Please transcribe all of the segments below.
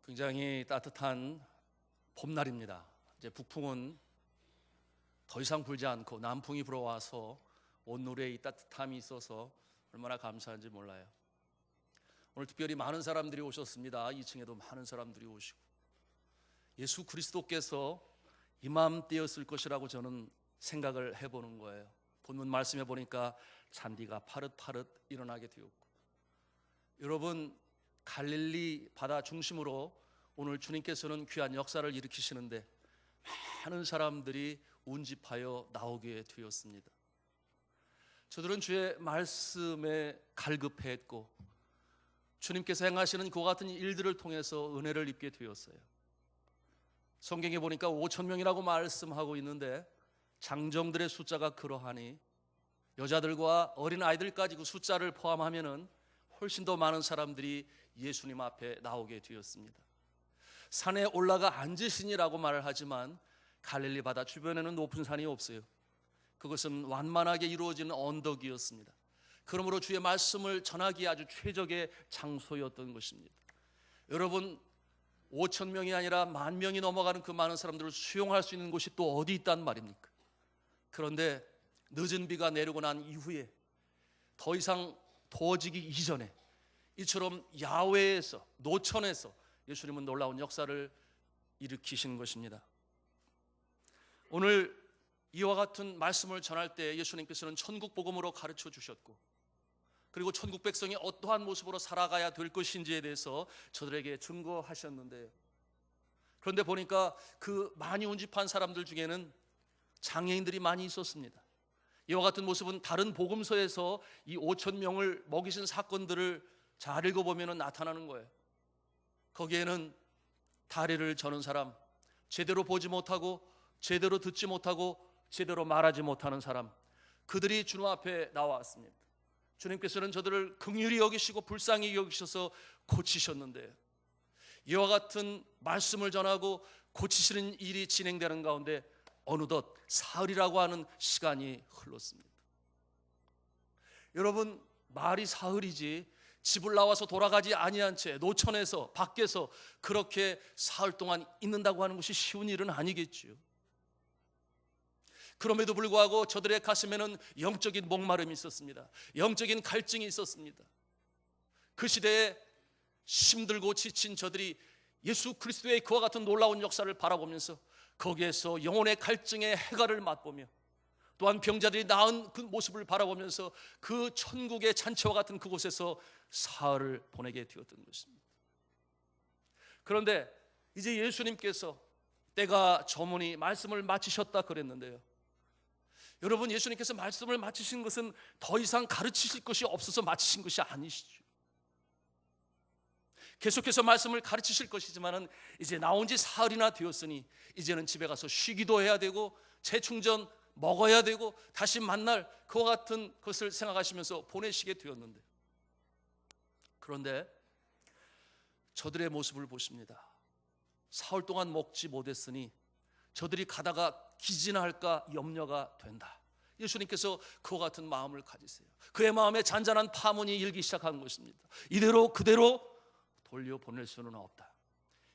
굉장히 따뜻한 봄날입니다. 이제 북풍은 더 이상 불지 않고 남풍이 불어와서 온누리에 이 따뜻함이 있어서 얼마나 감사한지 몰라요. 오늘 특별히 많은 사람들이 오셨습니다. 2층에도 많은 사람들이 오시고 예수 그리스도께서 이맘때였을 것이라고 저는 생각을 해보는 거예요. 본문 말씀해 보니까 잔디가 파릇파릇 일어나게 되었고, 여러분 갈릴리 바다 중심으로 오늘 주님께서는 귀한 역사를 일으키시는데 많은 사람들이 운집하여 나오게 되었습니다. 저들은 주의 말씀에 갈급했고 주님께서 행하시는 그와 같은 일들을 통해서 은혜를 입게 되었어요. 성경에 보니까 5천 명이라고 말씀하고 있는데 장정들의 숫자가 그러하니 여자들과 어린아이들까지 그 숫자를 포함하면은 훨씬 더 많은 사람들이 예수님 앞에 나오게 되었습니다. 산에 올라가 앉으시니라고 말을 하지만 갈릴리 바다 주변에는 높은 산이 없어요. 그것은 완만하게 이루어진 언덕이었습니다. 그러므로 주의 말씀을 전하기에 아주 최적의 장소였던 것입니다. 여러분 5천 명이 아니라 10,000명이 넘어가는 그 많은 사람들을 수용할 수 있는 곳이 또 어디 있단 말입니까? 그런데 늦은 비가 내리고 난 이후에 더 이상 더워지기 이전에 이처럼 야외에서 노천에서 예수님은 놀라운 역사를 일으키신 것입니다. 오늘 이와 같은 말씀을 전할 때 예수님께서는 천국 복음으로 가르쳐 주셨고, 그리고 천국 백성이 어떠한 모습으로 살아가야 될 것인지에 대해서 저들에게 증거하셨는데요. 그런데 보니까 그 많이 운집한 사람들 중에는 장애인들이 많이 있었습니다. 이와 같은 모습은 다른 복음서에서 이 5천 명을 먹이신 사건들을 잘 읽어보면 나타나는 거예요. 거기에는 다리를 저는 사람, 제대로 보지 못하고 제대로 듣지 못하고 제대로 말하지 못하는 사람, 그들이 주님 앞에 나왔습니다. 주님께서는 저들을 긍휼히 여기시고 불쌍히 여기셔서 고치셨는데, 이와 같은 말씀을 전하고 고치시는 일이 진행되는 가운데 어느덧 사흘이라고 하는 시간이 흘렀습니다. 여러분, 말이 사흘이지 집을 나와서 돌아가지 아니한 채 노천에서 밖에서 그렇게 사흘 동안 있는다고 하는 것이 쉬운 일은 아니겠지요. 그럼에도 불구하고 저들의 가슴에는 영적인 목마름이 있었습니다. 영적인 갈증이 있었습니다. 그 시대에 힘들고 지친 저들이 예수 그리스도의 그와 같은 놀라운 역사를 바라보면서 거기에서 영혼의 갈증의 해갈을 맛보며, 또한 병자들이 나은 그 모습을 바라보면서 그 천국의 잔치와 같은 그곳에서 사흘을 보내게 되었던 것입니다. 그런데 이제 예수님께서 때가 저무니 말씀을 마치셨다 그랬는데요, 여러분, 예수님께서 말씀을 마치신 것은 더 이상 가르치실 것이 없어서 마치신 것이 아니시죠. 계속해서 말씀을 가르치실 것이지만은 이제 나온 지 사흘이나 되었으니 이제는 집에 가서 쉬기도 해야 되고 재충전 먹어야 되고 다시 만날 그와 같은 것을 생각하시면서 보내시게 되었는데, 그런데 저들의 모습을 보십니다. 사흘 동안 먹지 못했으니 저들이 가다가 기진할까 염려가 된다. 예수님께서 그와 같은 마음을 가지세요. 그의 마음에 잔잔한 파문이 일기 시작한 것입니다. 이대로 그대로 돌려보낼 수는 없다.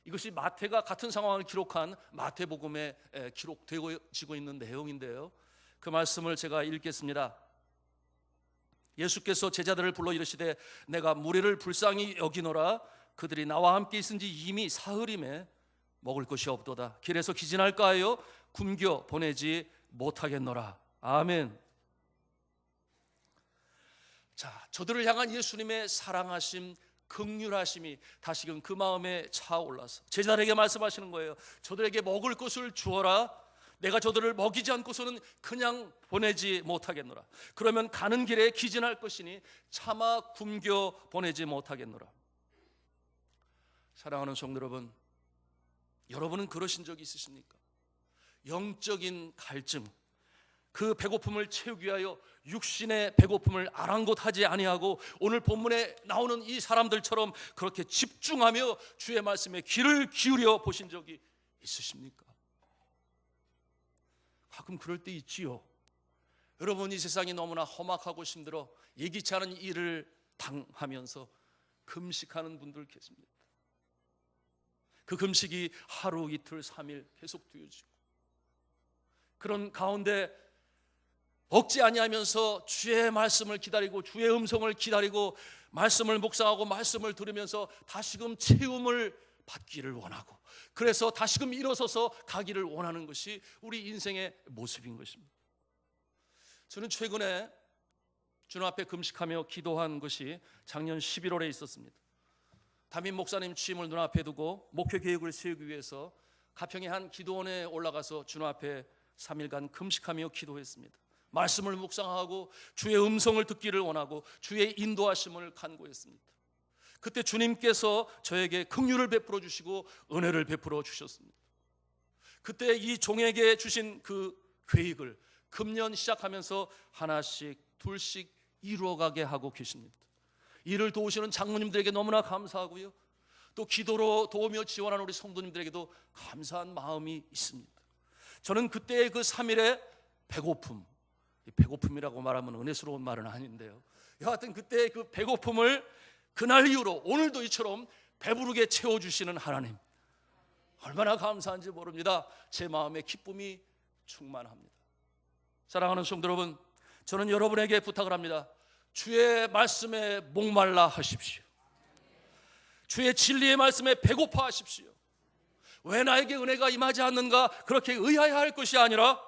이것이 마태가 같은 상황을 기록한 마태복음에 기록되고 있는 내용인데요, 그 말씀을 제가 읽겠습니다. 예수께서 제자들을 불러 이르시되 내가 무리를 불쌍히 여기노라. 그들이 나와 함께 있은지 이미 사흘임에 먹을 것이 없도다. 길에서 기진할까 하여 굶겨 보내지 못하겠노라. 아멘. 자, 저들을 향한 예수님의 사랑하심, 긍휼하심이 다시금 그 마음에 차올라서 제자들에게 말씀하시는 거예요. 저들에게 먹을 것을 주어라. 내가 저들을 먹이지 않고서는 그냥 보내지 못하겠노라. 그러면 가는 길에 기진할 것이니 차마 굶겨 보내지 못하겠노라. 사랑하는 성도 여러분, 여러분은 그러신 적이 있으십니까? 영적인 갈증, 그 배고픔을 채우기 위하여 육신의 배고픔을 아랑곳하지 아니하고 오늘 본문에 나오는 이 사람들처럼 그렇게 집중하며 주의 말씀에 귀를 기울여 보신 적이 있으십니까? 가끔 그럴 때 있지요. 여러분, 이 세상이 너무나 험악하고 힘들어 예기치 않은 일을 당하면서 금식하는 분들 계십니다. 그 금식이 하루, 이틀, 3일 계속 되어지고, 그런 가운데 먹지 아니하면서 주의 말씀을 기다리고 주의 음성을 기다리고 말씀을 묵상하고 말씀을 들으면서 다시금 채움을 받기를 원하고, 그래서 다시금 일어서서 가기를 원하는 것이 우리 인생의 모습인 것입니다. 저는 최근에 주님 앞에 금식하며 기도한 것이 작년 11월에 있었습니다. 담임 목사님 취임을 눈앞에 두고 목회 계획을 세우기 위해서 가평의 한 기도원에 올라가서 주님 앞에 3일간 금식하며 기도했습니다. 말씀을 묵상하고 주의 음성을 듣기를 원하고 주의 인도하심을 간구했습니다. 그때 주님께서 저에게 긍휼을 베풀어 주시고 은혜를 베풀어 주셨습니다. 그때 이 종에게 주신 그 계획을 금년 시작하면서 하나씩 둘씩 이루어가게 하고 계십니다. 이를 도우시는 장로님들에게 너무나 감사하고요, 또 기도로 도우며 지원하는 우리 성도님들에게도 감사한 마음이 있습니다. 저는 그때의 그 3일의 배고픔이라고 말하면 은혜스러운 말은 아닌데요, 여하튼 그때의 그 배고픔을 그날 이후로 오늘도 이처럼 배부르게 채워주시는 하나님, 얼마나 감사한지 모릅니다. 제 마음에 기쁨이 충만합니다. 사랑하는 성도 여러분, 저는 여러분에게 부탁을 합니다. 주의 말씀에 목말라 하십시오. 주의 진리의 말씀에 배고파 하십시오. 왜 나에게 은혜가 임하지 않는가 그렇게 의아해할 것이 아니라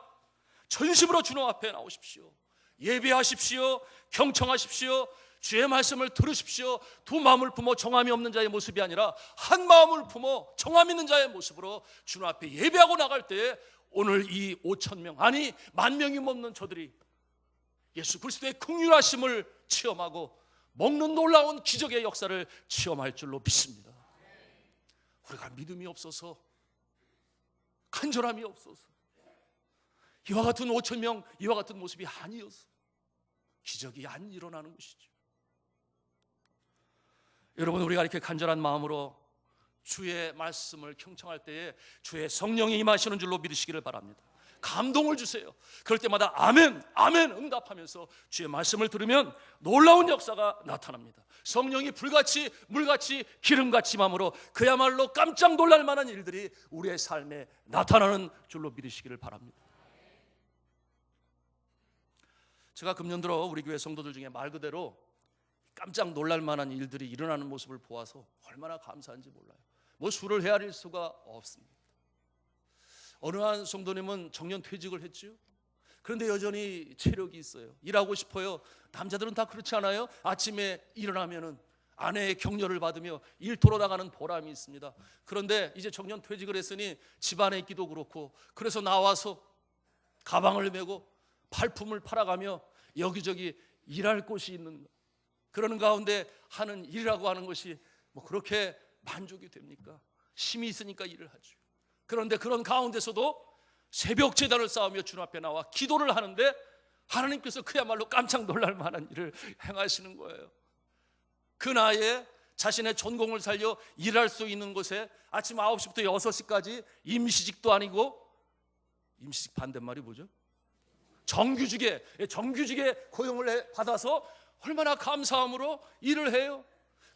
전심으로 주님 앞에 나오십시오. 예배하십시오. 경청하십시오. 주의 말씀을 들으십시오. 두 마음을 품어 정함이 없는 자의 모습이 아니라 한 마음을 품어 정함 있는 자의 모습으로 주님 앞에 예배하고 나갈 때에 오늘 이 5,000명, 아니 10,000명이 넘는 저들이 예수 그리스도의 긍휼하심을 체험하고 먹는 놀라운 기적의 역사를 체험할 줄로 믿습니다. 우리가 믿음이 없어서, 간절함이 없어서 이와 같은 5,000명, 이와 같은 모습이 아니어서 기적이 안 일어나는 것이죠. 여러분, 우리가 이렇게 간절한 마음으로 주의 말씀을 경청할 때에 주의 성령이 임하시는 줄로 믿으시기를 바랍니다. 감동을 주세요. 그럴 때마다 아멘, 아멘 응답하면서 주의 말씀을 들으면 놀라운 역사가 나타납니다. 성령이 불같이 물같이 기름같이 임함으로 그야말로 깜짝 놀랄 만한 일들이 우리의 삶에 나타나는 줄로 믿으시기를 바랍니다. 제가 금년 들어 우리 교회 성도들 중에 말 그대로 깜짝 놀랄 만한 일들이 일어나는 모습을 보아서 얼마나 감사한지 몰라요. 뭐 수를 헤아릴 수가 없습니다. 어느 한 성도님은 정년 퇴직을 했지요. 그런데 여전히 체력이 있어요. 일하고 싶어요. 남자들은 다 그렇지 않아요? 아침에 일어나면은 아내의 격려를 받으며 일터로 나가는 보람이 있습니다. 그런데 이제 정년 퇴직을 했으니 집안에 있기도 그렇고, 그래서 나와서 가방을 메고 발품을 팔아가며 여기저기 일할 곳이 있는, 그러는 가운데 하는 일이라고 하는 것이 뭐 그렇게 만족이 됩니까? 힘이 있으니까 일을 하죠. 그런데 그런 가운데서도 새벽 제단을 쌓으며 주님 앞에 나와 기도를 하는데 하나님께서 그야말로 깜짝 놀랄 만한 일을 행하시는 거예요. 그 나이에 자신의 전공을 살려 일할 수 있는 곳에 아침 9시부터 6시까지 임시직도 아니고, 임시직 반대말이 뭐죠? 정규직에 고용을 받아서 얼마나 감사함으로 일을 해요.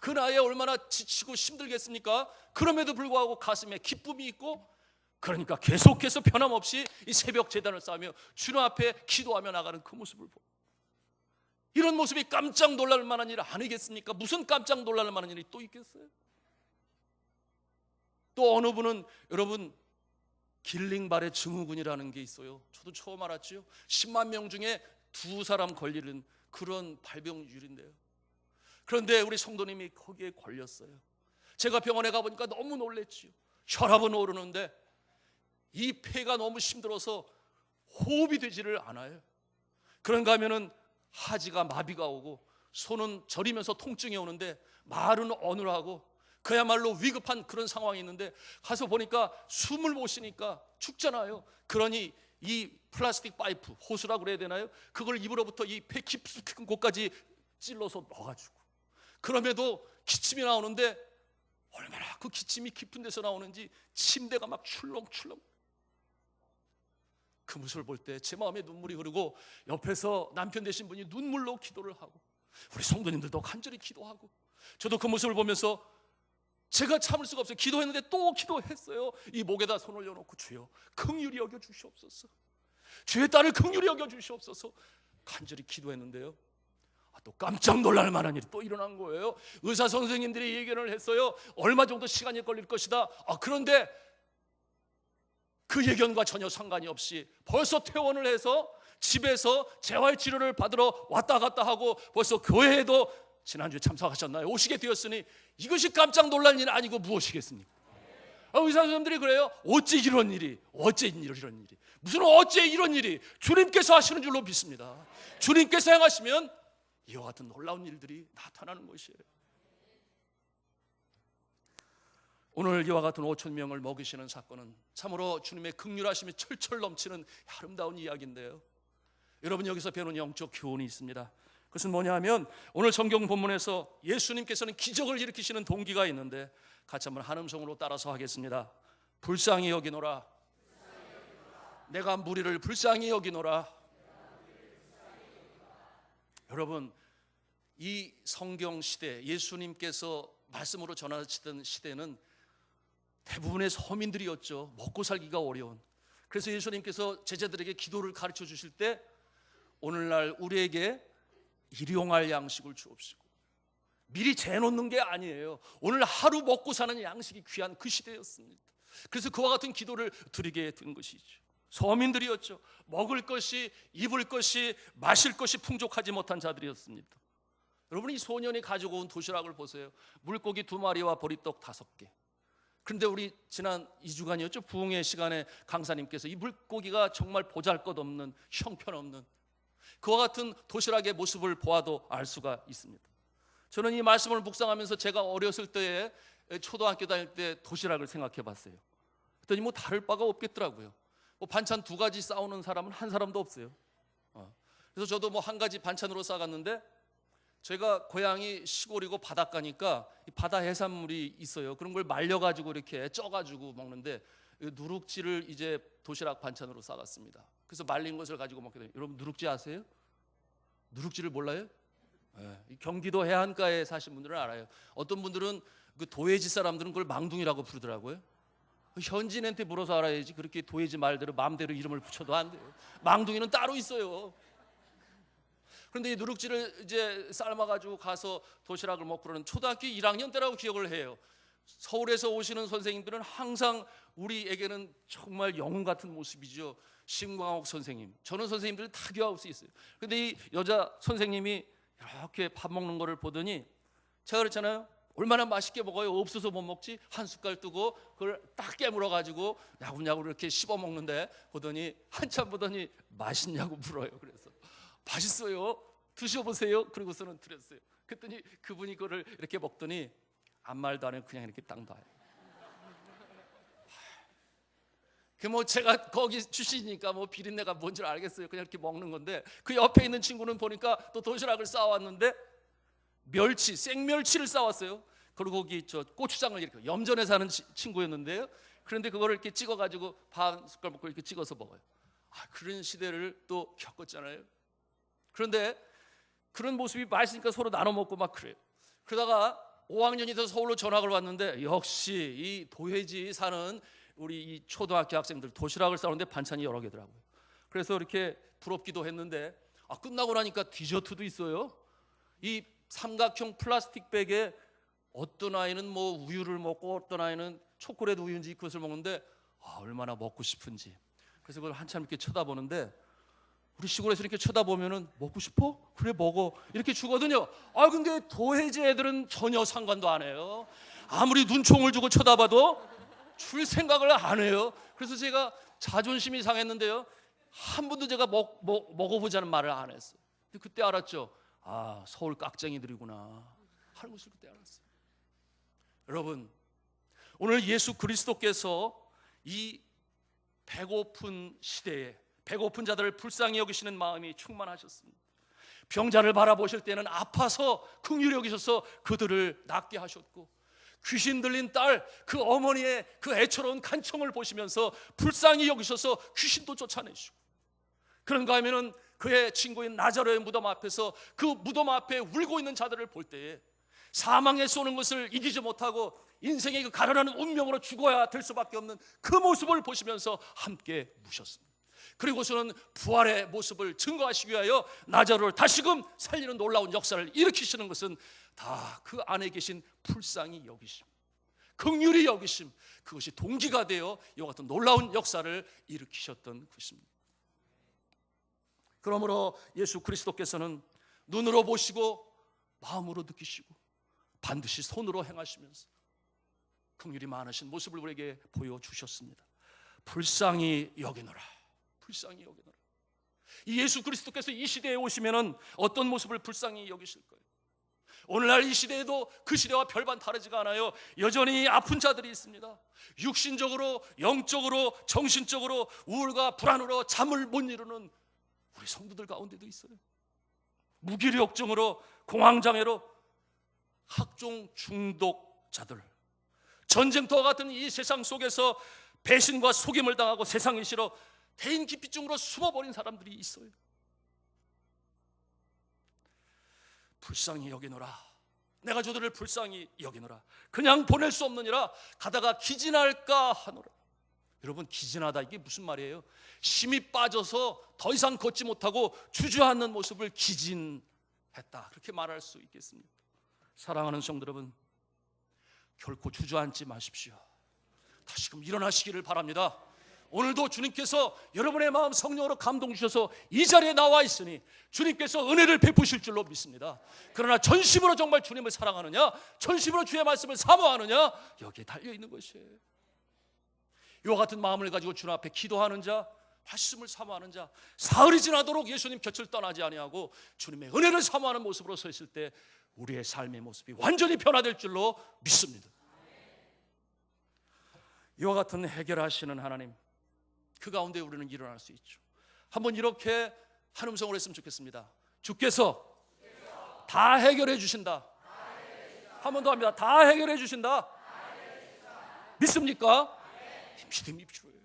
그 나이에 얼마나 지치고 힘들겠습니까? 그럼에도 불구하고 가슴에 기쁨이 있고, 그러니까 계속해서 변함없이 이 새벽 제단을 쌓으며 주님 앞에 기도하며 나가는 그 모습을 보고, 이런 모습이 깜짝 놀랄 만한 일 아니겠습니까? 무슨 깜짝 놀랄 만한 일이 또 있겠어요? 또 어느 분은, 여러분, 길링발의 증후군이라는 게 있어요. 저도 처음 알았죠. 10만 명 중에 2사람 걸리는 그런 발병률인데요. 그런데 우리 성도님이 거기에 걸렸어요. 제가 병원에 가보니까 너무 놀랬지요. 혈압은 오르는데 이 폐가 너무 힘들어서 호흡이 되지를 않아요. 그런가 하면은 하지가 마비가 오고 손은 저리면서 통증이 오는데 말은 어눌하고 그야말로 위급한 그런 상황이 있는데, 가서 보니까 숨을 못 쉬니까 죽잖아요. 그러니 이 플라스틱 파이프, 호수라고 그래야 되나요? 그걸 입으로부터 이 폐 깊은 곳까지 찔러서 넣어가지고, 그럼에도 기침이 나오는데 얼마나 그 기침이 깊은 데서 나오는지 침대가 막 출렁출렁. 그 모습을 볼 때 제 마음에 눈물이 흐르고, 옆에서 남편 되신 분이 눈물로 기도를 하고, 우리 성도님들도 간절히 기도하고, 저도 그 모습을 보면서 제가 참을 수가 없어요. 기도했는데 또 기도했어요. 이 목에다 손을 올려놓고 주여 긍휼히 여겨 주시옵소서, 주의 딸을 긍휼히 여겨 주시옵소서 간절히 기도했는데요, 또 깜짝 놀랄 만한 일이 또 일어난 거예요. 의사 선생님들이 예견을 했어요. 얼마 정도 시간이 걸릴 것이다. 그런데 그 예견과 전혀 상관이 없이 벌써 퇴원을 해서 집에서 재활치료를 받으러 왔다 갔다 하고, 벌써 교회에도 지난주에 참석하셨나요? 오시게 되었으니 이것이 깜짝 놀랄 일은 아니고 무엇이겠습니까? 의사 선생님들이 그래요. 어째 이런 일이, 어째 이런 일이, 무슨 어째 이런 일이, 주님께서 하시는 줄로 믿습니다. 주님께서 행하시면 이와 같은 놀라운 일들이 나타나는 것이에요. 오늘 이와 같은 5천 명을 먹이시는 사건은 참으로 주님의 긍휼하심이 철철 넘치는 아름다운 이야기인데요, 여러분 여기서 배우는 영적 교훈이 있습니다. 그것은 뭐냐 하면, 오늘 성경 본문에서 예수님께서는 기적을 일으키시는 동기가 있는데, 같이 한번 한음성으로 따라서 하겠습니다. 불쌍히 여기노라. 내가 무리를 불쌍히 여기노라. 여러분, 이 성경 시대, 예수님께서 말씀으로 전하시던 시대는 대부분의 서민들이었죠. 먹고 살기가 어려운. 그래서 예수님께서 제자들에게 기도를 가르쳐 주실 때, 오늘날 우리에게 일용할 양식을 주옵시고, 미리 재놓는 게 아니에요. 오늘 하루 먹고 사는 양식이 귀한 그 시대였습니다. 그래서 그와 같은 기도를 드리게 된 것이죠. 서민들이었죠. 먹을 것이, 입을 것이, 마실 것이 풍족하지 못한 자들이었습니다. 여러분, 이 소년이 가지고 온 도시락을 보세요. 물고기 2마리와 보리떡 5개. 그런데 우리 지난 2주간이었죠, 부흥의 시간에 강사님께서 이 물고기가 정말 보잘것없는, 형편없는 그와 같은 도시락의 모습을 보아도 알 수가 있습니다. 저는 이 말씀을 묵상하면서 제가 어렸을 때에, 초등학교 다닐 때 도시락을 생각해 봤어요. 그랬더니 뭐 다를 바가 없겠더라고요. 뭐 반찬 2가지 싸우는 사람은 한 사람도 없어요. 그래서 저도 뭐 1가지 반찬으로 싸갔는데, 제가 고향이 시골이고 바닷가니까 이 바다 해산물이 있어요. 그런 걸 말려가지고 이렇게 쪄가지고 먹는데, 누룩지를 이제 도시락 반찬으로 싸갔습니다. 그래서 말린 것을 가지고 먹게 돼요. 여러분, 누룩지 아세요? 누룩지를 몰라요? 네. 경기도 해안가에 사신 분들은 알아요. 어떤 분들은 그 도해지 사람들은 그걸 망둥이라고 부르더라고요. 현지인한테 물어서 알아야지. 그렇게 도해지 말대로 마음대로 이름을 붙여도 안 돼요. 망둥이는 따로 있어요. 그런데 이 누룩지를 이제 삶아가지고 가서 도시락을 먹고, 그러는 초등학교 1학년 때라고 기억을 해요. 서울에서 오시는 선생님들은 항상 우리에게는 정말 영웅 같은 모습이죠. 신광옥 선생님, 저는 선생님들이 다 교하고 있어요. 그런데 이 여자 선생님이 이렇게 밥 먹는 거를 보더니, 제가 그랬잖아요, 얼마나 맛있게 먹어요. 없어서 못 먹지. 한 숟갈 뜨고 그걸 딱 깨물어 가지고 야구야구 이렇게 씹어 먹는데, 보더니 한참 보더니 맛있냐고 물어요. 그래서 맛있어요, 드셔보세요. 그러고서는 드렸어요. 그랬더니 그분이 그거를 이렇게 먹더니 아무 말도 안 해요. 그냥 이렇게 딱 놔요. 그 뭐 제가 거기 출신이니까 뭐 비린내가 뭔 줄 알겠어요. 그냥 이렇게 먹는 건데, 그 옆에 있는 친구는 보니까 또 도시락을 싸왔는데 멸치, 생멸치를 싸왔어요. 그리고 거기 저 고추장을 이렇게, 염전에 사는 친구였는데요. 그런데 그거를 이렇게 찍어가지고 반 숟갈 먹고 이렇게 찍어서 먹어요. 그런 시대를 또 겪었잖아요. 그런데 그런 모습이 맛있으니까 서로 나눠 먹고 막 그래요. 그러다가 5학년이 돼서 서울로 전학을 왔는데, 역시 이 도해지 사는 우리 이 초등학교 학생들 도시락을 싸우는데 반찬이 여러 개더라고요. 그래서 이렇게 부럽기도 했는데, 끝나고 나니까 디저트도 있어요. 이 삼각형 플라스틱 백에 어떤 아이는 뭐 우유를 먹고, 어떤 아이는 초콜릿 우유인지 그것을 먹는데, 얼마나 먹고 싶은지. 그래서 그걸 한참 이렇게 쳐다보는데, 우리 시골에서 이렇게 쳐다보면은 먹고 싶어? 그래 먹어, 이렇게 주거든요. 근데 도해지 애들은 전혀 상관도 안 해요. 아무리 눈총을 주고 쳐다봐도 줄 생각을 안 해요. 그래서 제가 자존심이 상했는데요, 한 번도 제가 먹어보자는 말을 안 했어요. 근데 그때 알았죠. 서울 깍쟁이들이구나 하는 것을 그때 알았어요. 여러분, 오늘 예수 그리스도께서 이 배고픈 시대에 배고픈 자들을 불쌍히 여기시는 마음이 충만하셨습니다. 병자를 바라보실 때는 아파서 긍휼히 여기셔서 그들을 낫게 하셨고, 귀신 들린 딸, 그 어머니의 그 애처로운 간청을 보시면서 불쌍히 여기셔서 귀신도 쫓아내시고, 그런가 하면은 그의 친구인 나자로의 무덤 앞에서 그 무덤 앞에 울고 있는 자들을 볼 때에 사망에 쏘는 것을 이기지 못하고 인생의 그 가련한 운명으로 죽어야 될 수밖에 없는 그 모습을 보시면서 함께 우셨습니다. 그리고서는 부활의 모습을 증거하시기 위하여 나자로를 다시금 살리는 놀라운 역사를 일으키시는 것은 다 그 안에 계신 불쌍히 여기심, 긍휼히 여기심, 그것이 동기가 되어 이와 같은 놀라운 역사를 일으키셨던 것입니다. 그러므로 예수 그리스도께서는 눈으로 보시고 마음으로 느끼시고 반드시 손으로 행하시면서 긍휼이 많으신 모습을 우리에게 보여주셨습니다. 불쌍히 여기노라, 불쌍히 여기노라. 이 예수 그리스도께서 이 시대에 오시면은 어떤 모습을 불쌍히 여기실 거예요? 오늘날 이 시대에도 그 시대와 별반 다르지가 않아요. 여전히 아픈 자들이 있습니다. 육신적으로, 영적으로, 정신적으로 우울과 불안으로 잠을 못 이루는 우리 성도들 가운데도 있어요. 무기력증으로, 공황장애로, 각종 중독자들, 전쟁터와 같은 이 세상 속에서 배신과 속임을 당하고 세상이 싫어 대인기피증으로 숨어버린 사람들이 있어요. 불쌍히 여기노라, 내가 저들을 불쌍히 여기노라. 그냥 보낼 수 없느니라 가다가 기진할까 하노라. 여러분, 기진하다 이게 무슨 말이에요? 힘이 빠져서 더 이상 걷지 못하고 주저앉는 모습을 기진했다, 그렇게 말할 수 있겠습니다. 사랑하는 성도 여러분, 결코 주저앉지 마십시오. 다시금 일어나시기를 바랍니다. 오늘도 주님께서 여러분의 마음 성령으로 감동 주셔서 이 자리에 나와 있으니 주님께서 은혜를 베푸실 줄로 믿습니다. 그러나 전심으로 정말 주님을 사랑하느냐, 전심으로 주의 말씀을 사모하느냐, 여기에 달려있는 것이에요. 이와 같은 마음을 가지고 주님 앞에 기도하는 자, 말씀을 사모하는 자, 사흘이 지나도록 예수님 곁을 떠나지 아니하고 주님의 은혜를 사모하는 모습으로 서 있을 때 우리의 삶의 모습이 완전히 변화될 줄로 믿습니다. 이와 같은 해결하시는 하나님, 그 가운데 우리는 일어날 수 있죠. 한번 이렇게 한 음성으로 했으면 좋겠습니다. 주께서 다 해결해 주신다. 한 번 더 합니다. 다 해결해 주신다. 믿습니까? 믿음이 필요해요.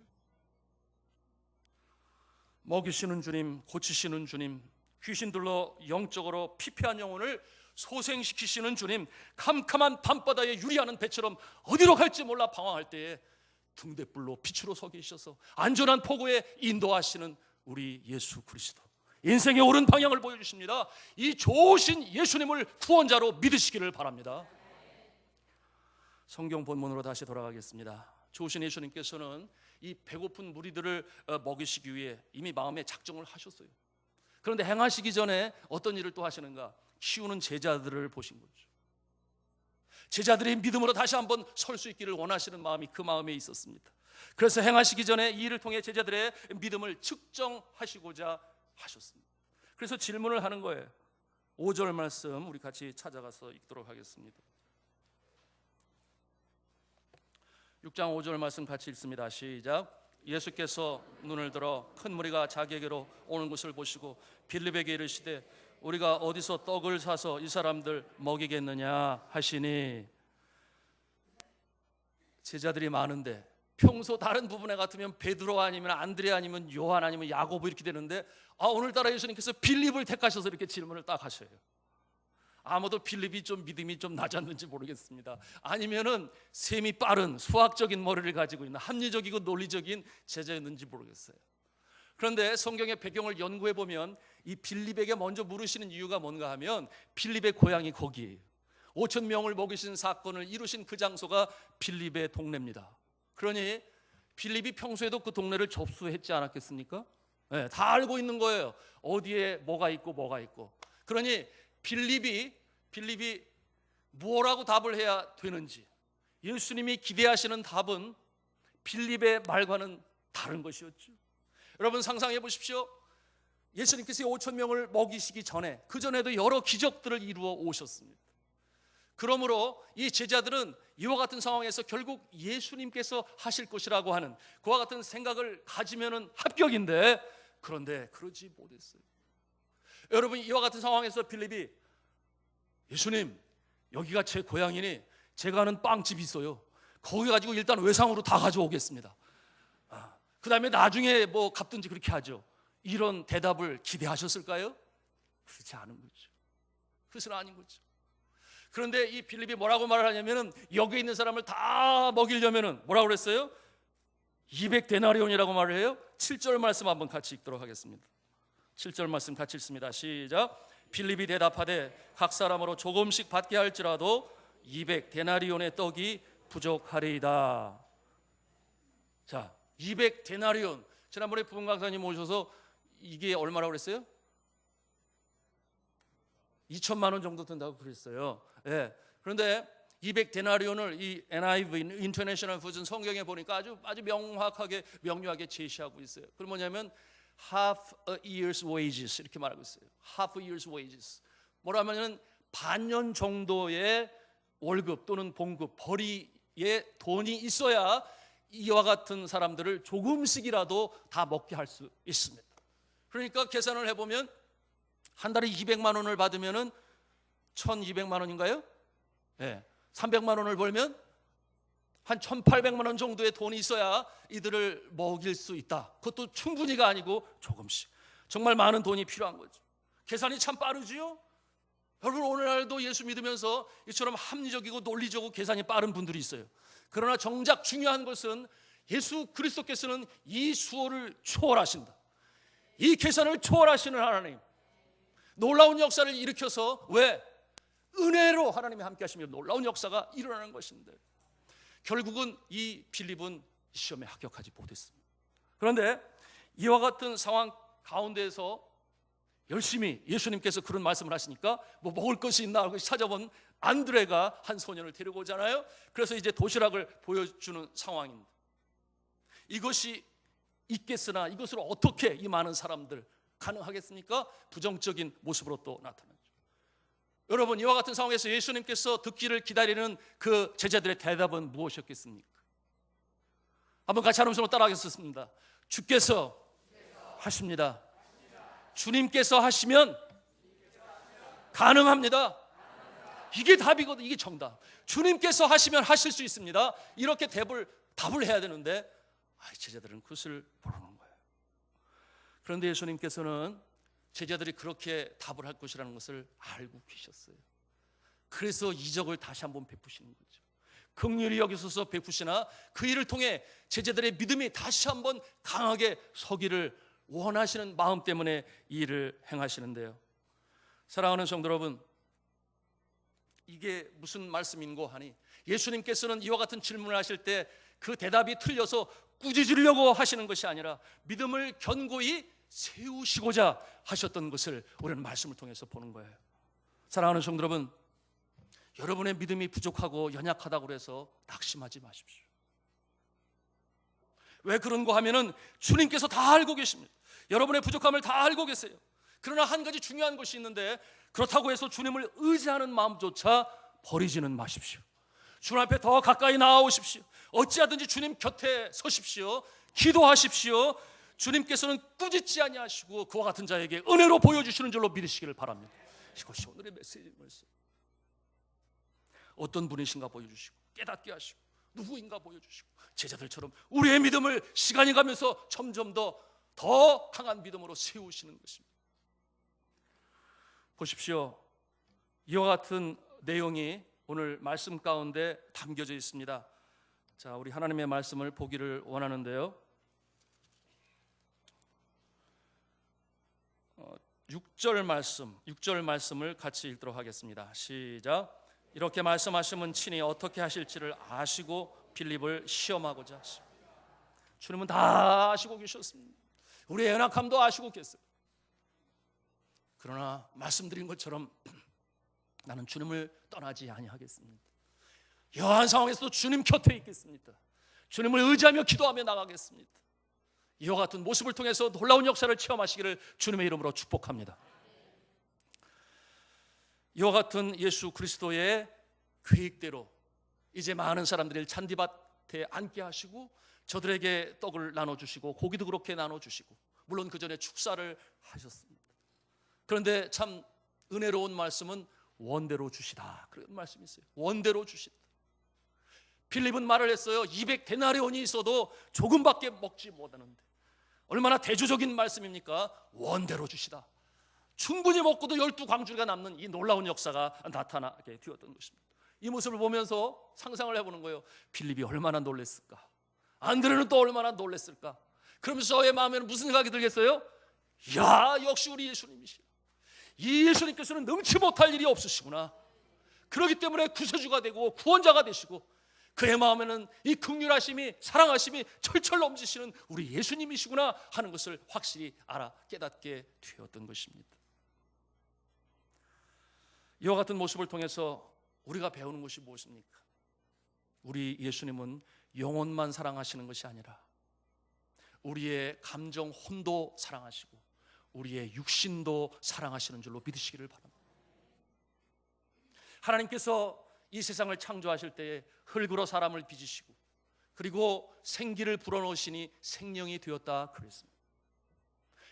먹이시는 주님, 고치시는 주님, 귀신들로 영적으로 피폐한 영혼을 소생시키시는 주님, 캄캄한 밤바다에 유리하는 배처럼 어디로 갈지 몰라 방황할 때에 등대불로 빛으로 서 계셔서 안전한 포구에 인도하시는 우리 예수 그리스도, 인생의 옳은 방향을 보여주십니다. 이 좋으신 예수님을 구원자로 믿으시기를 바랍니다. 성경 본문으로 다시 돌아가겠습니다. 좋으신 예수님께서는 이 배고픈 무리들을 먹이시기 위해 이미 마음에 작정을 하셨어요. 그런데 행하시기 전에 어떤 일을 또 하시는가? 키우는 제자들을 보신 거죠. 제자들의 믿음으로 다시 한번 설 수 있기를 원하시는 마음이 그 마음에 있었습니다. 그래서 행하시기 전에 이 일을 통해 제자들의 믿음을 측정하시고자 하셨습니다. 그래서 질문을 하는 거예요. 5절 말씀 우리 같이 찾아가서 읽도록 하겠습니다. 6장 5절 말씀 같이 읽습니다. 시작. 예수께서 눈을 들어 큰 무리가 자기에게로 오는 것을 보시고 빌립에게 이르시되 우리가 어디서 떡을 사서 이 사람들 먹이겠느냐 하시니, 제자들이 많은데 평소 다른 부분에 같으면 베드로 아니면 안드레 아니면 요한 아니면 야고보 이렇게 되는데 오늘따라 예수님께서 빌립을 택하셔서 이렇게 질문을 딱 하셔요. 아마도 빌립이 좀 믿음이 좀 낮았는지 모르겠습니다. 아니면은 셈이 빠른 수학적인 머리를 가지고 있는 합리적이고 논리적인 제자였는지 모르겠어요. 그런데 성경의 배경을 연구해 보면 이 빌립에게 먼저 물으시는 이유가 뭔가 하면 빌립의 고향이 거기에요. 5천 명을 먹이신 사건을 이루신 그 장소가 빌립의 동네입니다. 그러니 빌립이 평소에도 그 동네를 접수했지 않았겠습니까? 네, 다 알고 있는 거예요. 어디에 뭐가 있고 뭐가 있고. 그러니 빌립이 뭐라고 답을 해야 되는지, 예수님이 기대하시는 답은 빌립의 말과는 다른 것이었죠. 여러분 상상해 보십시오. 예수님께서 5천 명을 먹이시기 전에, 그 전에도 여러 기적들을 이루어 오셨습니다. 그러므로 이 제자들은 이와 같은 상황에서 결국 예수님께서 하실 것이라고 하는 그와 같은 생각을 가지면은 합격인데, 그런데 그러지 못했어요. 여러분, 이와 같은 상황에서 빌립이 예수님, 여기가 제 고향이니 제가 아는 빵집이 있어요. 거기 가지고 일단 외상으로 다 가져오겠습니다. 그 다음에 나중에 뭐 갚든지 그렇게 하죠. 이런 대답을 기대하셨을까요? 그렇지 않은 거죠. 그것은 아닌 거죠. 그런데 이 빌립이 뭐라고 말을 하냐면은 여기 있는 사람을 다 먹이려면은 뭐라고 그랬어요? 200데나리온이라고 말을 해요. 7절 말씀 한번 같이 읽도록 하겠습니다. 7절 말씀 같이 읽습니다. 시작. 빌립이 대답하되 각 사람으로 조금씩 받게 할지라도 200데나리온의 떡이 부족하리이다. 자, 200데나리온. 지난번에 부흥 강사님 오셔서 이게 얼마라고 그랬어요? 2천만 원 정도 든다고 그랬어요. 예. 그런데 200데나리온을 이 NIV 인터내셔널 버전 성경에 보니까 아주 명확하게 명료하게 제시하고 있어요. 그럼 뭐냐면 half a year's wages 이렇게 말하고 있어요. half a year's wages. 뭐라면은 반년 정도의 월급 또는 봉급, 벌이의 돈이 있어야 이와 같은 사람들을 조금씩이라도 다 먹게 할 수 있습니다. 그러니까 계산을 해보면 한 달에 200만 원을 받으면은 1200만 원인가요? 네. 300만 원을 벌면 한 1800만 원 정도의 돈이 있어야 이들을 먹일 수 있다. 그것도 충분히가 아니고 조금씩. 정말 많은 돈이 필요한 거죠. 계산이 참 빠르지요? 여러분 오늘날도 예수 믿으면서 이처럼 합리적이고 논리적이고 계산이 빠른 분들이 있어요. 그러나 정작 중요한 것은 예수 그리스도께서는 이 수호를 초월하신다. 이 계산을 초월하시는 하나님, 놀라운 역사를 일으켜서 왜? 은혜로 하나님이 함께 하시며 놀라운 역사가 일어나는 것인데 결국은 이 빌립은 시험에 합격하지 못했습니다. 그런데 이와 같은 상황 가운데에서 열심히 예수님께서 그런 말씀을 하시니까 뭐 먹을 것이 있나 하고 찾아본 안드레가 한 소년을 데리고 오잖아요. 그래서 이제 도시락을 보여주는 상황입니다. 이것이 있겠으나 이것을 어떻게 이 많은 사람들 가능하겠습니까? 부정적인 모습으로 또 나타나죠. 여러분 이와 같은 상황에서 예수님께서 듣기를 기다리는 그 제자들의 대답은 무엇이었겠습니까? 한번 같이 하는 음성으로 따라하겠습니다. 주께서 하십니다. 주님께서 하시면 가능합니다. 이게 답이거든요. 이게 정답. 주님께서 하시면 하실 수 있습니다. 이렇게 답을 해야 되는데 제자들은 그것을 모르는 거예요. 그런데 예수님께서는 제자들이 그렇게 답을 할 것이라는 것을 알고 계셨어요. 그래서 이적을 다시 한번 베푸시는 거죠. 긍휼히 여기소서 베푸시나 그 일을 통해 제자들의 믿음이 다시 한번 강하게 서기를 원하시는 마음 때문에 이 일을 행하시는데요. 사랑하는 성도 여러분, 이게 무슨 말씀인고 하니 예수님께서는 이와 같은 질문을 하실 때 그 대답이 틀려서 꾸짖으려고 하시는 것이 아니라 믿음을 견고히 세우시고자 하셨던 것을 우리는 말씀을 통해서 보는 거예요. 사랑하는 성도 여러분, 여러분의 믿음이 부족하고 연약하다고 해서 낙심하지 마십시오. 왜 그런가 하면은 주님께서 다 알고 계십니다. 여러분의 부족함을 다 알고 계세요. 그러나 한 가지 중요한 것이 있는데 그렇다고 해서 주님을 의지하는 마음조차 버리지는 마십시오. 주님 앞에 더 가까이 나아오십시오. 어찌하든지 주님 곁에 서십시오. 기도하십시오. 주님께서는 꾸짖지 아니하시고 그와 같은 자에게 은혜로 보여주시는 줄로 믿으시기를 바랍니다. 이것이 오늘의 메시지입니다. 어떤 분이신가 보여주시고 깨닫게 하시고 누구인가 보여주시고 제자들처럼 우리의 믿음을 시간이 가면서 점점 더 강한 믿음으로 세우시는 것입니다. 보십시오. 이와 같은 내용이 오늘 말씀 가운데 담겨져 있습니다. 자, 우리 하나님의 말씀을 보기를 원하는데요. 6절 말씀을 같이 읽도록 하겠습니다. 시작. 이렇게 말씀하시면 친히 어떻게 하실지를 아시고 빌립을 시험하고자 하십니다. 주님은 다 아시고 계셨습니다. 우리의 연약함도 아시고 계세요. 그러나 말씀드린 것처럼 나는 주님을 떠나지 아니하겠습니다. 여한 상황에서도 주님 곁에 있겠습니다. 주님을 의지하며 기도하며 나가겠습니다. 이와 같은 모습을 통해서 놀라운 역사를 체험하시기를 주님의 이름으로 축복합니다. 이와 같은 예수 그리스도의 계획대로 이제 많은 사람들을 잔디밭에 앉게 하시고 저들에게 떡을 나눠주시고 고기도 그렇게 나눠주시고 물론 그 전에 축사를 하셨습니다. 그런데 참 은혜로운 말씀은 원대로 주시다, 그런 말씀이 있어요. 원대로 주시다. 빌립은 말을 했어요. 200데나리온이 있어도 조금밖에 먹지 못하는데 얼마나 대조적인 말씀입니까? 원대로 주시다. 충분히 먹고도 12광주리가 남는 이 놀라운 역사가 나타나게 되었던 것입니다. 이 모습을 보면서 상상을 해보는 거예요. 빌립이 얼마나 놀랬을까? 안드레는 또 얼마나 놀랬을까? 그러면서 저의 마음에는 무슨 생각이 들겠어요? 야, 역시 우리 예수님이시야. 이 예수님께서는 능치 못할 일이 없으시구나. 그렇기 때문에 구세주가 되고 구원자가 되시고 그의 마음에는 이 긍휼하심이, 사랑하심이 철철 넘치시는 우리 예수님이시구나 하는 것을 확실히 알아 깨닫게 되었던 것입니다. 이와 같은 모습을 통해서 우리가 배우는 것이 무엇입니까? 우리 예수님은 영혼만 사랑하시는 것이 아니라 우리의 감정 혼도 사랑하시고 우리의 육신도 사랑하시는 줄로 믿으시기를 바랍니다. 하나님께서 이 세상을 창조하실 때에 흙으로 사람을 빚으시고 그리고 생기를 불어넣으시니 생명이 되었다 그랬습니다.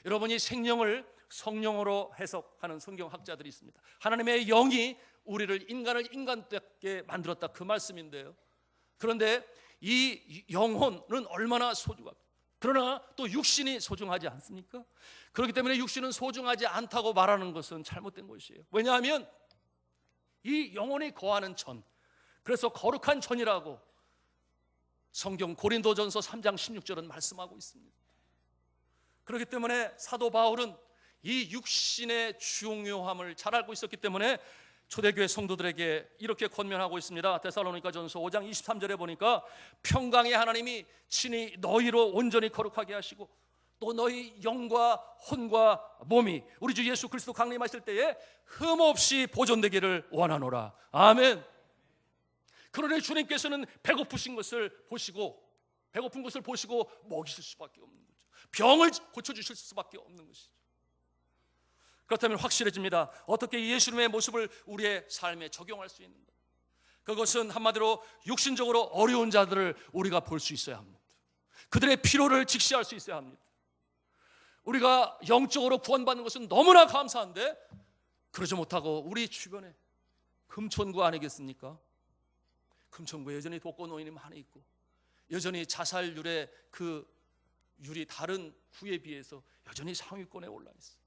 여러분이 생명을 성령으로 해석하는 성경학자들이 있습니다. 하나님의 영이 우리를 인간을 인간답게 만들었다 그 말씀인데요. 그런데 이 영혼은 얼마나 소중합니까? 그러나 또 육신이 소중하지 않습니까? 그렇기 때문에 육신은 소중하지 않다고 말하는 것은 잘못된 것이에요. 왜냐하면 이 영혼이 거하는 전, 그래서 거룩한 전이라고 성경 고린도전서 3장 16절은 말씀하고 있습니다. 그렇기 때문에 사도 바울은 이 육신의 중요함을 잘 알고 있었기 때문에 초대교회 성도들에게 이렇게 권면하고 있습니다. 데살로니가전서 5장 23절에 보니까 평강의 하나님이 친히 너희로 온전히 거룩하게 하시고 또 너희 영과 혼과 몸이 우리 주 예수 그리스도 강림하실 때에 흠없이 보존되기를 원하노라. 아멘. 그러니 주님께서는 배고픈 것을 보시고 먹이실 수밖에 없는 거죠. 병을 고쳐주실 수밖에 없는 것이죠. 그렇다면 확실해집니다. 어떻게 예수님의 모습을 우리의 삶에 적용할 수 있는가? 그것은 한마디로 육신적으로 어려운 자들을 우리가 볼 수 있어야 합니다. 그들의 필요를 직시할 수 있어야 합니다. 우리가 영적으로 구원받는 것은 너무나 감사한데 그러지 못하고 우리 주변에 금천구 아니겠습니까? 금천구에 여전히 독거노인이 많이 있고 여전히 자살률의 그 율이 다른 구에 비해서 여전히 상위권에 올라 있어요.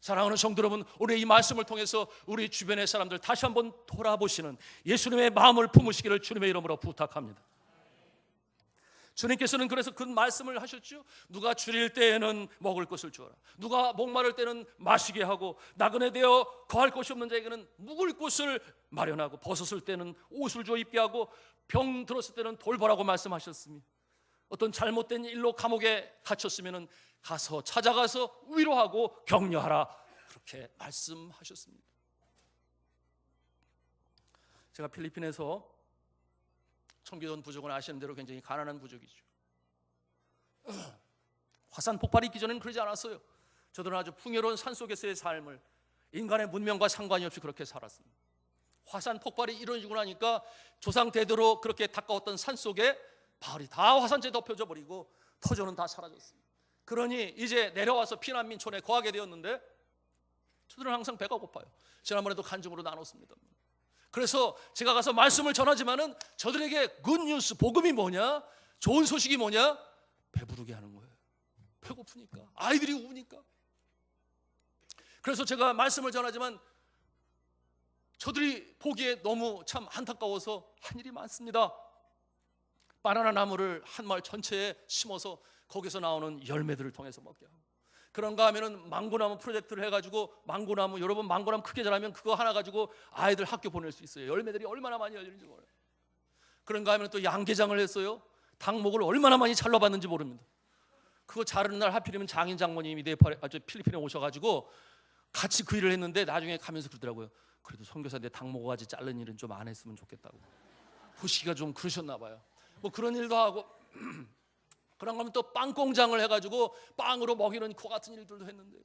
사랑하는 성도 여러분, 오늘 이 말씀을 통해서 우리 주변의 사람들 다시 한번 돌아보시는 예수님의 마음을 품으시기를 주님의 이름으로 부탁합니다. 주님께서는 그래서 그 말씀을 하셨죠. 누가 줄일 때에는 먹을 것을 주어라. 누가 목마를 때는 마시게 하고 나그네 되어 거할 곳이 없는 자에게는 묵을 곳을 마련하고 벗었을 때는 옷을 주어 입게 하고 병 들었을 때는 돌보라고 말씀하셨습니다. 어떤 잘못된 일로 감옥에 갇혔으면 가서 찾아가서 위로하고 격려하라 그렇게 말씀하셨습니다. 제가 필리핀에서 청교도원 부족은 아시는 대로 굉장히 가난한 부족이죠. 화산 폭발이 있기 전에는 그러지 않았어요. 저들은 아주 풍요로운 산속에서의 삶을 인간의 문명과 상관이 없이 그렇게 살았습니다. 화산 폭발이 이루어지고 나니까 조상 대대로 그렇게 닦아왔던 산속에 바울이 다 화산재 덮여져 버리고 터전은 다 사라졌습니다. 그러니 이제 내려와서 피난민촌에 거하게 되었는데 저들은 항상 배가 고파요. 지난번에도 간증으로 나눴습니다. 그래서 제가 가서 말씀을 전하지만은 저들에게 굿뉴스, 복음이 뭐냐? 좋은 소식이 뭐냐? 배부르게 하는 거예요. 배고프니까, 아이들이 우니까. 그래서 제가 말씀을 전하지만 저들이 보기에 너무 참 안타까워서 한 일이 많습니다. 바나나 나무를 한 마을 전체에 심어서 거기서 나오는 열매들을 통해서 먹게 하고, 그런가 하면은 망고나무 프로젝트를 해가지고 망고나무, 여러분 망고나무 크게 자라면 그거 하나 가지고 아이들 학교 보낼 수 있어요. 열매들이 얼마나 많이 열리는지 몰라요. 그런가 하면 또 양계장을 했어요. 닭목을 얼마나 많이 잘라봤는지 모릅니다. 그거 자르는 날 하필이면 장인 장모님이 필리핀에 오셔가지고 같이 그 일을 했는데 나중에 가면서 그러더라고요. 그래도 선교사인데 닭목까지 자른 일은 좀 안 했으면 좋겠다고. 보시기가 좀 그러셨나 봐요. 뭐 그런 일도 하고 그런 거면 또 빵 공장을 해가지고 빵으로 먹이는 그 같은 일들도 했는데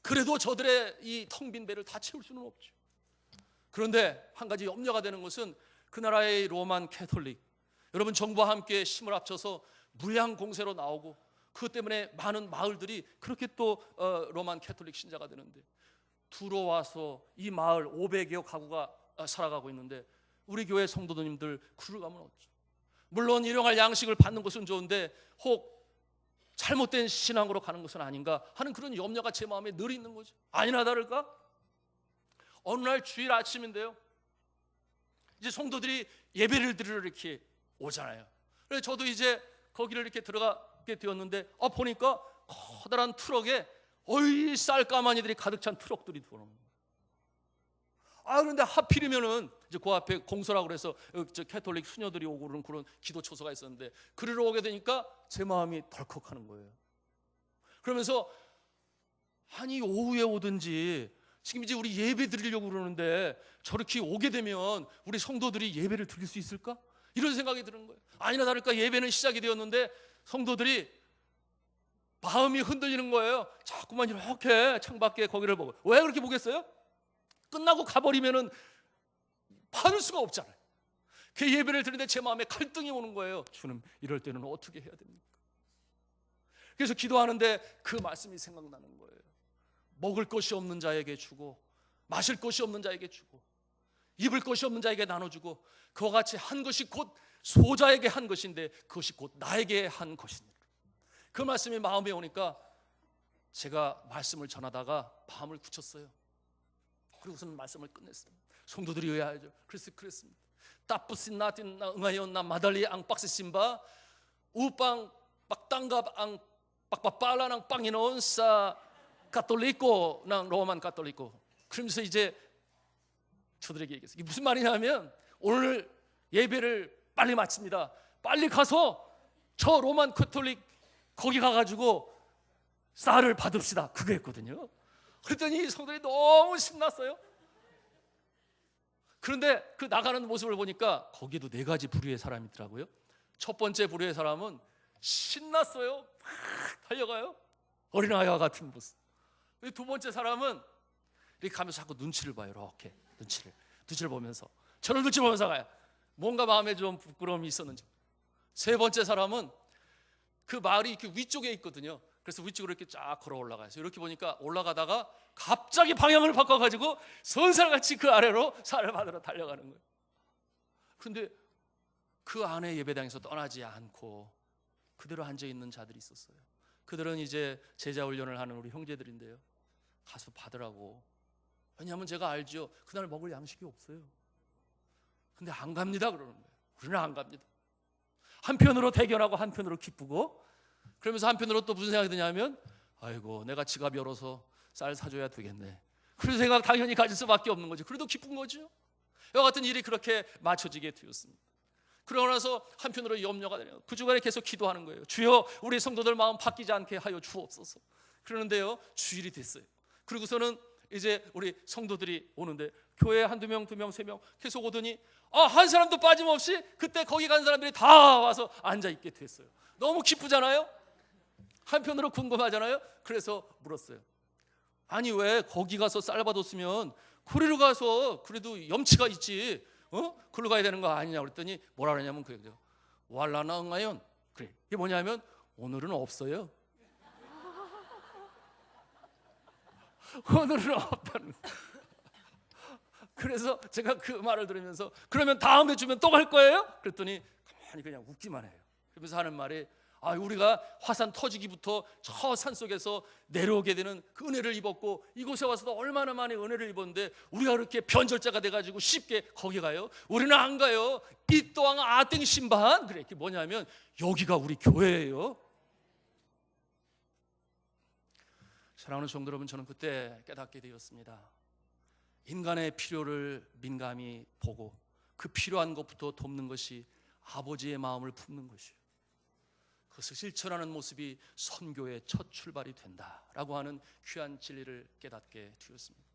그래도 저들의 이 텅 빈 배를 다 채울 수는 없죠. 그런데 한 가지 염려가 되는 것은 그 나라의 로만 캐톨릭, 여러분 정부와 함께 힘을 합쳐서 무량 공세로 나오고 그것 때문에 많은 마을들이 그렇게 또 로만 캐톨릭 신자가 되는데 들어와서 이 마을 500여 가구가 살아가고 있는데 우리 교회 성도님들 그러가면 어쩌? 물론 일용할 양식을 받는 것은 좋은데 혹 잘못된 신앙으로 가는 것은 아닌가 하는 그런 염려가 제 마음에 늘 있는 거죠. 아니나 다를까 어느 날 주일 아침인데요, 이제 성도들이 예배를 드리러 이렇게 오잖아요. 그래서 저도 이제 거기를 이렇게 들어가게 되었는데 보니까 커다란 트럭에 쌀까마니들이 가득 찬 트럭들이 들어오는 거예요. 그런데 하필이면은 이제 그 앞에 공소라고 그래서 캐톨릭 수녀들이 오고 그런 기도 초소가 있었는데 그리러 오게 되니까 제 마음이 덜컥하는 거예요. 그러면서 아니 오후에 오든지 지금 이제 우리 예배 드리려고 그러는데 저렇게 오게 되면 우리 성도들이 예배를 드릴 수 있을까? 이런 생각이 드는 거예요. 아니나 다를까 예배는 시작이 되었는데 성도들이 마음이 흔들리는 거예요. 자꾸만 이렇게 창밖에 거기를 보고. 왜 그렇게 보겠어요? 끝나고 가버리면은 받을 수가 없잖아요. 그 예배를 드리는데 제 마음에 갈등이 오는 거예요. 주님, 이럴 때는 어떻게 해야 됩니까? 그래서 기도하는데 그 말씀이 생각나는 거예요. 먹을 것이 없는 자에게 주고 마실 것이 없는 자에게 주고 입을 것이 없는 자에게 나눠주고 그와 같이 한 것이 곧 소자에게 한 것인데 그것이 곧 나에게 한 것이니라. 그 말씀이 마음에 오니까 제가 말씀을 전하다가 마음을 굳혔어요. 그리고서는 말씀을 끝냈어요. 성도들이 의아하죠. 그랬습니다. 따쁘신 나틴 나 응하여 나 마달리 앙 박스 심바 우빵 빡땅갑 앙 빡빡빨라낭 빵이 넣은 사 가톨리코 난 로만 가톨리코. 그러면서 이제 저들에게 얘기했어요. 이게 무슨 말이냐면 오늘 예배를 빨리 마칩니다. 빨리 가서 저 로만 가톨릭 거기 가가지고 쌀을 받읍시다. 그거 했거든요. 그랬더니 성도들이 너무 신났어요. 그런데 그 나가는 모습을 보니까 거기도 4가지 부류의 사람이 있더라고요. 첫 번째 부류의 사람은 신났어요. 막 달려가요. 어린아이와 같은 모습. 두 번째 사람은 이렇게 가면서 자꾸 눈치를 봐요. 이렇게 눈치를 보면서 저를 눈치 보면서 가요. 뭔가 마음에 좀 부끄러움이 있었는지. 세 번째 사람은 그 마을이 이렇게 위쪽에 있거든요. 그래서 위쪽으로 이렇게 쫙 걸어 올라가요. 이렇게 보니까 올라가다가 갑자기 방향을 바꿔가지고 선살같이 그 아래로 쌀을 받으러 달려가는 거예요. 그런데 그 안에 예배당에서 떠나지 않고 그대로 앉아있는 자들이 있었어요. 그들은 이제 제자 훈련을 하는 우리 형제들인데요. 가서 받으라고. 왜냐하면 제가 알죠. 그날 먹을 양식이 없어요. 근데 안 갑니다 그러는 거예요. 우리는 안 갑니다. 한편으로 대견하고 한편으로 기쁘고, 그러면서 한편으로 또 무슨 생각이 드냐면 아이고 내가 지갑 열어서 쌀 사줘야 되겠네. 그런 생각 당연히 가질 수밖에 없는 거죠. 그래도 기쁜 거죠. 이와 같은 일이 그렇게 맞춰지게 되었습니다. 그러고 나서 한편으로 염려가 되네요. 그 주간에 계속 기도하는 거예요. 주여 우리 성도들 마음 바뀌지 않게 하여 주옵소서. 그러는데요 주일이 됐어요. 그리고서는 이제 우리 성도들이 오는데 교회에 한두 명, 2명, 3명 계속 오더니 한 사람도 빠짐없이 그때 거기 간 사람들이 다 와서 앉아있게 됐어요. 너무 기쁘잖아요. 한편으로 궁금하잖아요. 그래서 물었어요. 아니 왜 거기 가서 쌀 받았으면 그리로 가서 그래도 염치가 있지 그리로 가야 되는 거 아니냐 그랬더니 뭐라 그러냐면 그래요. 왈라나 응하연. 그래. 이게 뭐냐면 오늘은 없어요. 오늘은 없다는 거예요. 그래서 제가 그 말을 들으면서 그러면 다음에 주면 또 갈 거예요? 그랬더니 가만히 그냥 웃기만 해요. 그러면서 하는 말이 우리가 화산 터지기부터 저 산속에서 내려오게 되는 그 은혜를 입었고 이곳에 와서도 얼마나 많이 은혜를 입었는데 우리가 그렇게 변절자가 돼가지고 쉽게 거기 가요? 우리는 안 가요. 이 또한 아땡 신반. 그래, 이게 뭐냐면 여기가 우리 교회예요. 사랑하는 성도 여러분, 저는 그때 깨닫게 되었습니다. 인간의 필요를 민감히 보고 그 필요한 것부터 돕는 것이 아버지의 마음을 품는 것이에요. 그것을 실천하는 모습이 선교의 첫 출발이 된다라고 하는 귀한 진리를 깨닫게 되었습니다.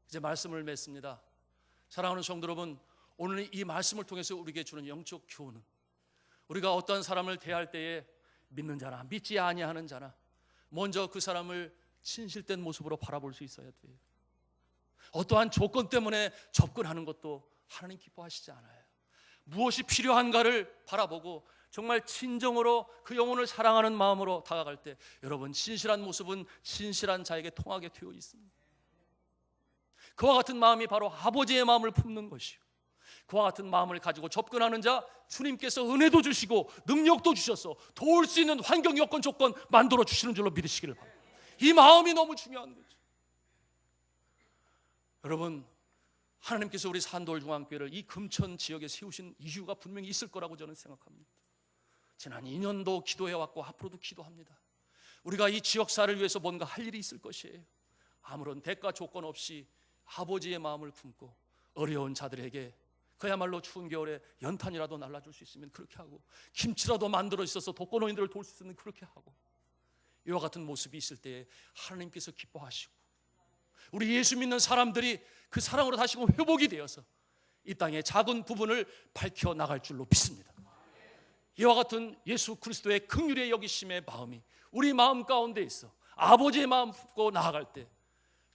이제 말씀을 맺습니다. 사랑하는 성도 여러분, 오늘 이 말씀을 통해서 우리에게 주는 영적 교훈은 우리가 어떤 사람을 대할 때에 믿는 자나 믿지 아니하는 자나 먼저 그 사람을 진실된 모습으로 바라볼 수 있어야 돼요. 어떠한 조건 때문에 접근하는 것도 하나님 기뻐하시지 않아요. 무엇이 필요한가를 바라보고 정말 진정으로 그 영혼을 사랑하는 마음으로 다가갈 때 여러분 진실한 모습은 진실한 자에게 통하게 되어 있습니다. 그와 같은 마음이 바로 아버지의 마음을 품는 것이요 그와 같은 마음을 가지고 접근하는 자 주님께서 은혜도 주시고 능력도 주셔서 도울 수 있는 환경, 여건, 조건 만들어 주시는 줄로 믿으시기를 바랍니다. 이 마음이 너무 중요한 거죠. 여러분, 하나님께서 우리 산돌중앙교회를 이 금천 지역에 세우신 이유가 분명히 있을 거라고 저는 생각합니다. 지난 2년도 기도해왔고 앞으로도 기도합니다. 우리가 이 지역사를 위해서 뭔가 할 일이 있을 것이에요. 아무런 대가 조건 없이 아버지의 마음을 품고 어려운 자들에게 그야말로 추운 겨울에 연탄이라도 날라줄 수 있으면 그렇게 하고, 김치라도 만들어 있어서 독거노인들을 도울 수 있으면 그렇게 하고, 이와 같은 모습이 있을 때에 하나님께서 기뻐하시고 우리 예수 믿는 사람들이 그 사랑으로 다시금 회복이 되어서 이 땅의 작은 부분을 밝혀나갈 줄로 믿습니다. 이와 같은 예수 그리스도의 긍휼의 여기심의 마음이 우리 마음 가운데 있어 아버지의 마음 품고 나아갈 때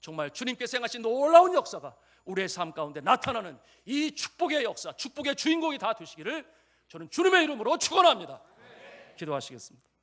정말 주님께서 행하신 놀라운 역사가 우리의 삶 가운데 나타나는 이 축복의 역사, 축복의 주인공이 다 되시기를 저는 주님의 이름으로 축원합니다. 기도하시겠습니다.